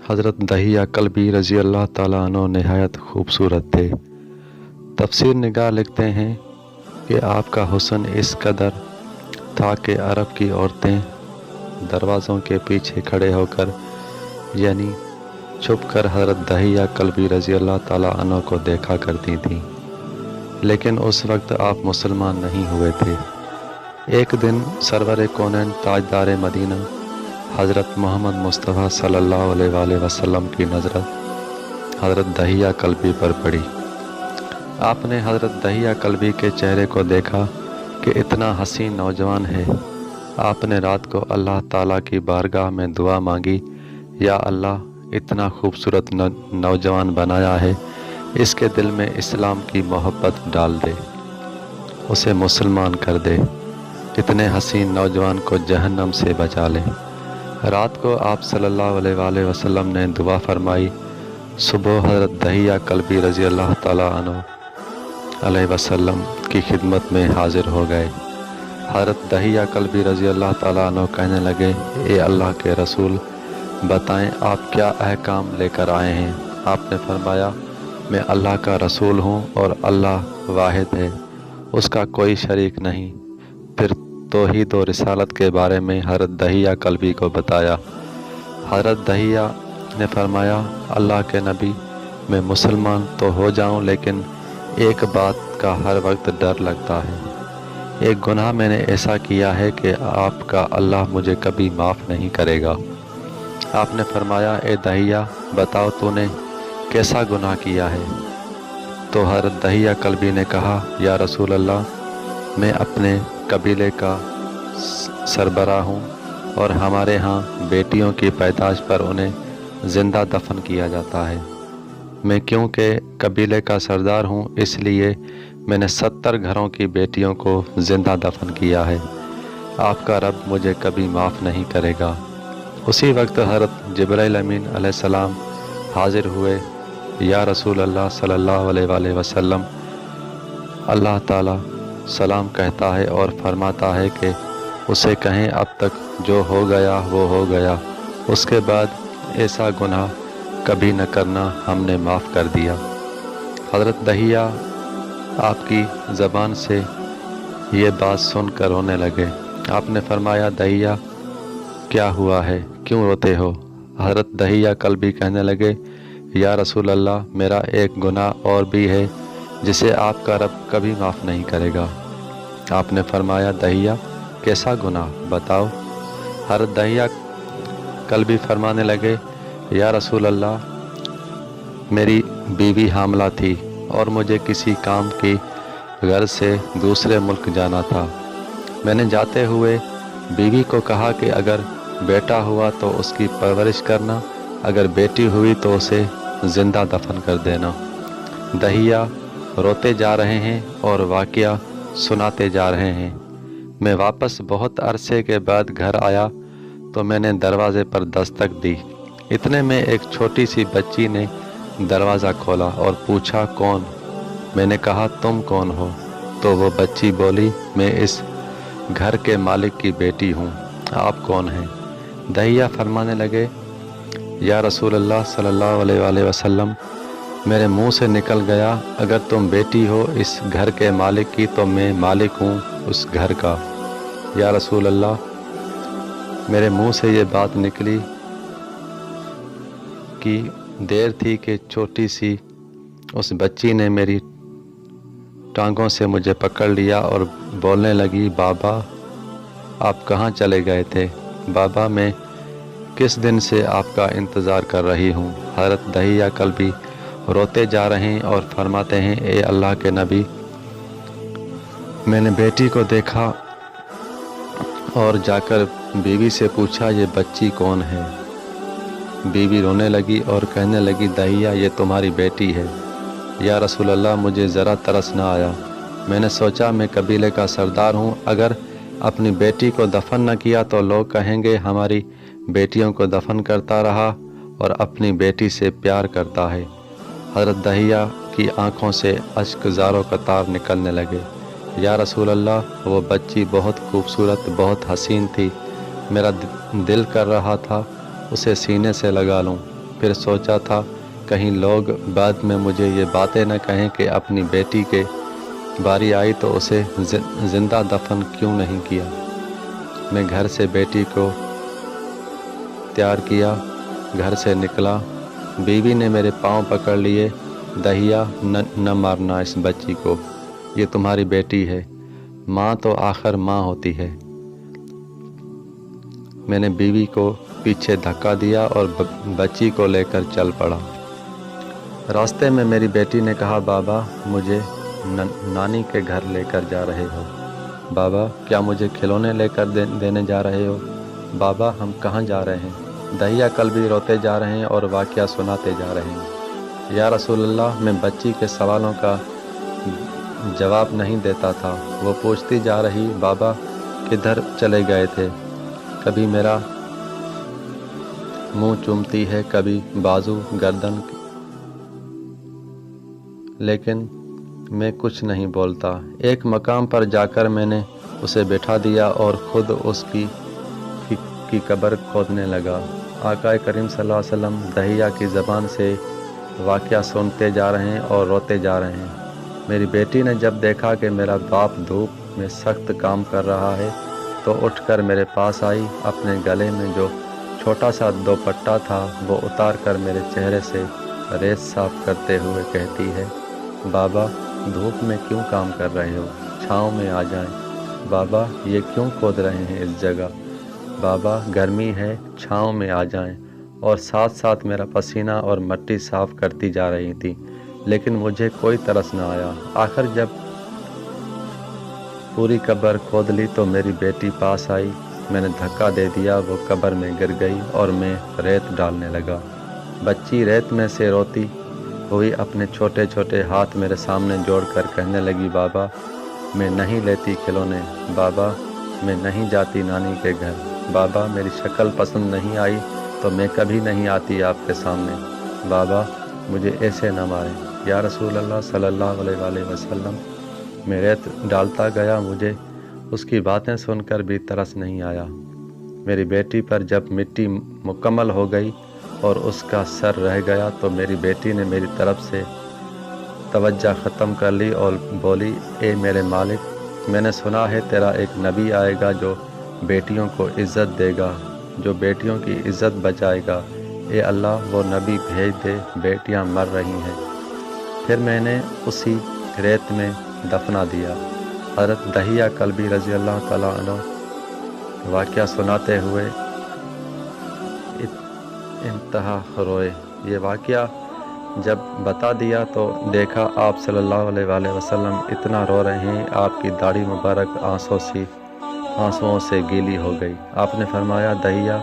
हज़रत दहिया कल्बी रज़ी अल्लाह ताला अन्हु नहायत खूबसूरत थे। तफसीर निगाह लिखते हैं कि आपका हुस्न इस कदर था कि अरब की औरतें दरवाज़ों के पीछे खड़े होकर यानी छुप कर हज़रत दहिया कल्बी रज़ी अल्लाह ताला अन्हु को देखा करती थीं। लेकिन उस वक्त आप मुसलमान नहीं हुए थे। एक दिन सरवर कौनैन ताजदार मदीना हज़रत मोहम्मद मुस्तफ़ा सल्लल्लाहु अलैहि वसल्लम की नज़र हज़रत दहिया कल्बी पर पड़ी। आपने हज़रत दहिया कल्बी के चेहरे को देखा कि इतना हसीन नौजवान है। आपने रात को अल्लाह ताला की बारगाह में दुआ मांगी, या अल्लाह इतना खूबसूरत नौजवान बनाया है, इसके दिल में इस्लाम की मोहब्बत डाल दे, उसे मुसलमान कर दे, इतने हसीन नौजवान को जहन्नम से बचा ले। रात को आप सल्लल्लाहु अलैहि वसल्लम ने दुआ फरमाई। सुबह हज़रत दहिया कल्बी रज़ी अल्लाह ताला अन्हु अलैहि वसल्लम की खिदमत में हाजिर हो गए। हज़रत दहिया कल्बी रज़ी अल्लाह ताला अन्हु कहने लगे, ए अल्लाह के रसूल, बताएं आप क्या अहकाम लेकर आए हैं। आपने फरमाया, मैं अल्लाह का रसूल हूँ और अल्लाह वाहिद है, उसका कोई शरीक नहीं। फिर तौहीद और रिसालत के बारे में हज़रत दहिया कल्बी को बताया। हज़रत दहिया ने फरमाया, अल्लाह के नबी, मैं मुसलमान तो हो जाऊं, लेकिन एक बात का हर वक्त डर लगता है। एक गुनाह मैंने ऐसा किया है कि आपका अल्लाह मुझे कभी माफ़ नहीं करेगा। आपने फरमाया, ए दहिया, बताओ तूने कैसा गुनाह किया है। तो हज़रत दहिया कल्बी ने कहा, या रसूल अल्लाह, मैं अपने कबीले का सरबराह हूँ और हमारे यहाँ बेटियों की पैदाइश पर उन्हें ज़िंदा दफन किया जाता है। मैं क्योंकि कबीले का सरदार हूँ, इसलिए मैंने 70 घरों की बेटियों को ज़िंदा दफन किया है। आपका रब मुझे कभी माफ़ नहीं करेगा। उसी वक्त हज़रत जिब्राइल अमीन अलैहिस्सलाम हाजिर हुए। या रसूल अल्लाह सल्लल्लाहु अलैहि वसल्लम, अल्लाह ताला सलाम कहता है और फरमाता है कि उसे कहें, अब तक जो हो गया वो हो गया, उसके बाद ऐसा गुनाह कभी न करना, हमने माफ़ कर दिया। हज़रत दहिया आपकी ज़बान से ये बात सुनकर रोने लगे। आपने फरमाया, दहिया क्या हुआ है, क्यों रोते हो। हज़रत दहिया कल्बी कहने लगे, या रसूल अल्लाह, मेरा एक गुनाह और भी है जिसे आपका रब कभी माफ़ नहीं करेगा। आपने फरमाया, दहिया कैसा गुनाह, बताओ। हज़रत दहिया कल्बी फरमाने लगे, या रसूल अल्लाह, मेरी बीवी हामला थी और मुझे किसी काम की गर्ज से दूसरे मुल्क जाना था। मैंने जाते हुए बीवी को कहा कि अगर बेटा हुआ तो उसकी परवरिश करना, अगर बेटी हुई तो उसे ज़िंदा दफन कर देना। दहिया रोते जा रहे हैं और वाक़या सुनाते जा रहे हैं। मैं वापस बहुत अरसे के बाद घर आया तो मैंने दरवाज़े पर दस्तक दी। इतने में एक छोटी सी बच्ची ने दरवाज़ा खोला और पूछा, कौन। मैंने कहा, तुम कौन हो। तो वो बच्ची बोली, मैं इस घर के मालिक की बेटी हूँ, आप कौन हैं। दहिया फरमाने लगे, या रसूल अल्लाह सल्लल्लाहु अलैहि वसल्लम, मेरे मुंह से निकल गया, अगर तुम बेटी हो इस घर के मालिक की तो मैं मालिक हूँ उस घर का। या रसूल अल्लाह, मेरे मुंह से ये बात निकली कि देर थी कि छोटी सी उस बच्ची ने मेरी टांगों से मुझे पकड़ लिया और बोलने लगी, बाबा आप कहाँ चले गए थे। बाबा, मैं किस दिन से आपका इंतज़ार कर रही हूँ। हज़रत दहिया कल्बी रोते जा रहे हैं और फरमाते हैं, ए अल्लाह के नबी, मैंने बेटी को देखा और जाकर बीवी से पूछा, ये बच्ची कौन है। बीवी रोने लगी और कहने लगी, दहिया ये तुम्हारी बेटी है। या रसूल अल्लाह, मुझे ज़रा तरस ना आया। मैंने सोचा मैं कबीले का सरदार हूँ, अगर अपनी बेटी को दफन न किया तो लोग कहेंगे हमारी बेटियों को दफन करता रहा और अपनी बेटी से प्यार करता है। हज़रत दहिया की आंखों से अश्क ज़ारो कतार निकलने लगे। या रसूल अल्लाह, वो बच्ची बहुत खूबसूरत, बहुत हसीन थी। मेरा दिल कर रहा था उसे सीने से लगा लूं। پھر سوچا تھا کہیں لوگ بعد میں مجھے یہ باتیں نہ کہیں کہ اپنی بیٹی کے باری آئی تو اسے زندہ دفن کیوں نہیں کیا۔ میں گھر سے بیٹی کو تیار کیا، گھر سے نکلا، بیوی نے میرے پاؤں پکڑ لیے، دہیا نہ مارنا اس بچی کو، یہ تمہاری بیٹی ہے، ماں تو آخر ماں ہوتی ہے۔ میں نے بیوی کو پیچھے دھکا دیا اور بچی کو لے کر چل پڑا۔ راستے میں میری بیٹی نے کہا، بابا مجھے نانی کے گھر لے کر جا رہے ہو؟ بابا کیا مجھے کھلونے لے کر دینے جا رہے ہو؟ بابا ہم کہاں جا رہے ہیں؟ دہیا کل بھی روتے جا رہے ہیں اور واقعہ سناتے جا رہے ہیں۔ یا رسول اللہ، میں بچی کے سوالوں کا جواب نہیں دیتا تھا۔ وہ پوچھتی جا رہی، بابا کدھر چلے گئے تھے؟ کبھی میرا منہ چومتی ہے، کبھی بازو، گردن، لیکن میں کچھ نہیں بولتا۔ ایک مقام پر جا کر میں نے اسے بٹھا دیا اور خود اس کی قبر کھودنے لگا۔ آقا کریم صلی اللہ علیہ وسلم دہیا کی زبان سے واقعہ سنتے جا رہے ہیں اور روتے جا رہے ہیں۔ میری بیٹی نے جب دیکھا کہ میرا باپ دھوپ میں سخت کام کر رہا ہے تو اٹھ کر میرے پاس آئی، اپنے گلے میں جو چھوٹا سا دوپٹہ تھا وہ اتار کر میرے چہرے سے ریت صاف کرتے ہوئے کہتی ہے، بابا دھوپ میں کیوں کام کر رہے ہو؟ چھاؤں میں آ جائیں۔ بابا یہ کیوں کھود رہے ہیں اس جگہ؟ بابا گرمی ہے، چھاؤں میں آ جائیں۔ اور ساتھ ساتھ میرا پسینہ اور مٹی صاف کرتی جا رہی تھی، لیکن مجھے کوئی ترس نہ آیا۔ آخر جب پوری قبر کھود لی تو میری بیٹی پاس آئی، میں نے دھکا دے دیا، وہ قبر میں گر گئی اور میں ریت ڈالنے لگا۔ بچی ریت میں سے روتی ہوئی اپنے چھوٹے چھوٹے ہاتھ میرے سامنے جوڑ کر کہنے لگی، بابا میں نہیں لیتی کھلونے، بابا میں نہیں جاتی نانی کے گھر، بابا میری شکل پسند نہیں آئی تو میں کبھی نہیں آتی آپ کے سامنے، بابا مجھے ایسے نہ ماریں۔ یا رسول اللہ صلی اللہ علیہ وآلہ وسلم، میں ریت ڈالتا گیا، مجھے اس کی باتیں سن کر بھی ترس نہیں آیا۔ میری بیٹی پر جب مٹی مکمل ہو گئی اور اس کا سر رہ گیا تو میری بیٹی نے میری طرف سے توجہ ختم کر لی اور بولی، اے میرے مالک، میں نے سنا ہے تیرا ایک نبی آئے گا جو بیٹیوں کو عزت دے گا، جو بیٹیوں کی عزت بچائے گا، اے اللہ وہ نبی بھیج دے، بیٹیاں مر رہی ہیں۔ پھر میں نے اسی ریت میں دفنا دیا۔ حضرت دہیا کلبی رضی اللہ تعالیٰ عنہ واقعہ سناتے ہوئے انتہا روئے۔ یہ واقعہ جب بتا دیا تو دیکھا آپ صلی اللہ علیہ وآلہ وسلم اتنا رو رہے ہیں، آپ کی داڑھی مبارک آنسوؤں سے گیلی ہو گئی۔ آپ نے فرمایا، دہیا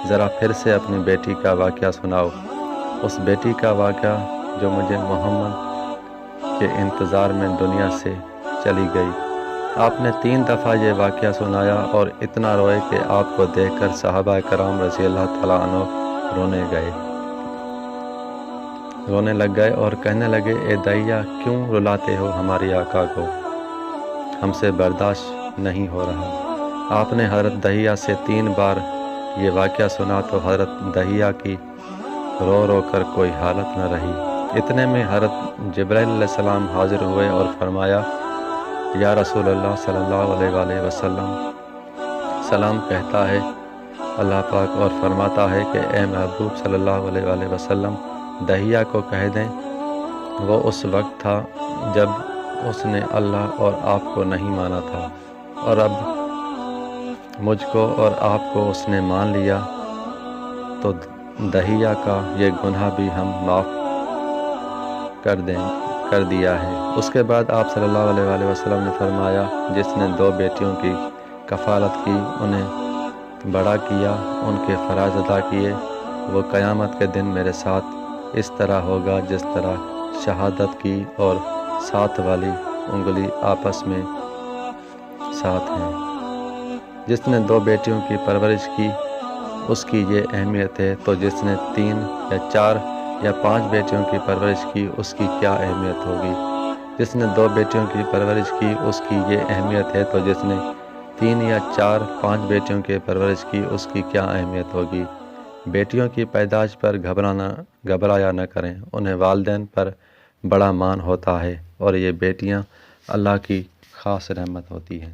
ذرا پھر سے اپنی بیٹی کا واقعہ سناؤ، اس بیٹی کا واقعہ جو مجھے محمد کے انتظار میں دنیا سے چلی گئی۔ آپ نے 3 دفعہ یہ واقعہ سنایا اور اتنا روئے کہ آپ کو دیکھ کر صحابہ کرام رضی اللہ تعالیٰ عنہ رونے لگ گئے اور کہنے لگے، اے دہیا کیوں رلاتے ہو ہماری آقا کو، ہم سے برداشت نہیں ہو رہا۔ آپ نے حضرت دہیا سے 3 بار یہ واقعہ سنا تو حضرت دہیا کی رو رو کر کوئی حالت نہ رہی۔ اتنے میں حضرت جبرائیل علیہ السلام حاضر ہوئے اور فرمایا، یا رسول اللہ صلی اللہ علیہ وآلہ وسلم، سلام کہتا ہے اللہ پاک اور فرماتا ہے کہ اے محبوب صلی اللہ علیہ وآلہ وسلم، دہیا کو کہہ دیں وہ اس وقت تھا جب اس نے اللہ اور آپ کو نہیں مانا تھا، اور اب مجھ کو اور آپ کو اس نے مان لیا تو دہیا کا یہ گناہ بھی ہم معاف کر دیا ہے۔ اس کے بعد آپ صلی اللہ علیہ وآلہ وسلم نے فرمایا، جس نے 2 بیٹیوں کی کفالت کی، انہیں بڑا کیا، ان کے فرائض ادا کیے، وہ قیامت کے دن میرے ساتھ اس طرح ہوگا جس طرح شہادت کی اور ساتھ والی انگلی آپس میں ساتھ ہیں۔ جس نے 2 بیٹیوں کی پرورش کی اس کی یہ اہمیت ہے، تو جس نے 3 یا 4 یا 5 بیٹیوں کی پرورش کی اس کی کیا اہمیت ہوگی؟ جس نے 2 بیٹیوں کی پرورش کی اس کی یہ اہمیت ہے، تو جس نے 3 یا 4 5 بیٹیوں کی پرورش کی اس کی کیا اہمیت ہوگی؟ بیٹیوں کی پیدائش پر گھبرایا نہ کریں، انہیں والدین پر بڑا مان ہوتا ہے اور یہ بیٹیاں اللہ کی خاص رحمت ہوتی ہیں۔